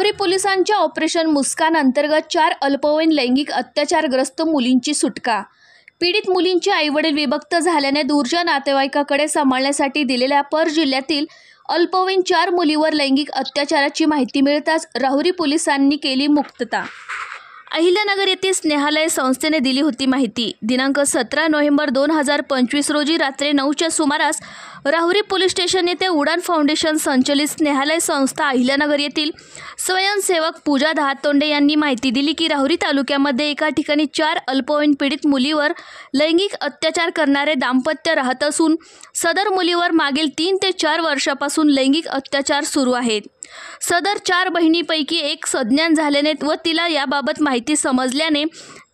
राहुरी पोलिसांच्या ऑपरेशन मुस्कान अंतर्गत 4 अल्पवयीन लैंगिक अत्याचारग्रस्त मुलींची सुटका। पीडित मुलींचे आईवडील विभक्त झाल्याने दूरच्या नातेवाईकाकडे सांभाळण्यासाठी दिलेल्या पर जिल्ह्यातील अल्पवयीन 4 मुलीवर लैंगिक अत्याचाराची माहिती मिळताच राहुरी पोलिसांनी केली मुक्तता। अहिल्यानगर येथील स्नेहालय संस्थेने दिली होती माहिती। दिनांक 17 नोव्हेंबर 2025 रोजी रात्री 9च्या सुमारास राहुरी पोलीस स्टेशन येथे उडान फाउंडेशन संचलित स्नेहालय संस्था अहिल्यानगर येथील स्वयंसेवक पूजा दहातोंडे यांनी माहिती दिली की राहुरी तालुक्यामध्ये एका ठिकाणी 4 अल्पवयीन पीडित मुलीवर लैंगिक अत्याचार करणारे दाम्पत्य राहत असून सदर मुलीवर मागील 3 ते 4 वर्षापासून लैंगिक अत्याचार सुरू आहेत। सदर 4 बहिणीपैकी एक सज्ञान झाल्याने व तिला याबाबत माहिती समजल्याने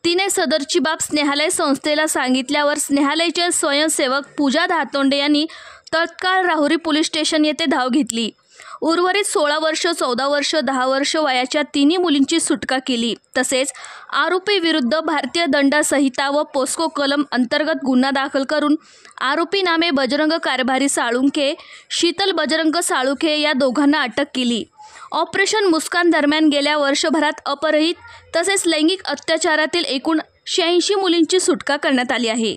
तिने सदरची बाब स्नेहालय संस्थेला सांगितल्यावर स्नेहालयचे स्वयंसेवक पूजा दहातोंडे यांनी तत्काळ राहुरी पोलीस स्टेशन येथे धाव घेतली। उर्वरित 16 वर्ष, 14 वर्ष, 10 वर्ष वयाच्या तिन्ही मुलींची सुटका केली। तसेच आरोपी विरुद्ध भारतीय दंड संहिता व पोस्को कलम अंतर्गत गुन्हा दाखल करून आरोपी नामे बजरंग कारभारी साळुंखे, शीतल बजरंग साळुंखे या दोघांना अटक केली। ऑपरेशन मुस्कान दरम्यान गेल्या वर्षभरात अपहरित तसेच लैंगिक अत्याचारातील एकूण 86 मुलींची सुटका करण्यात आली आहे।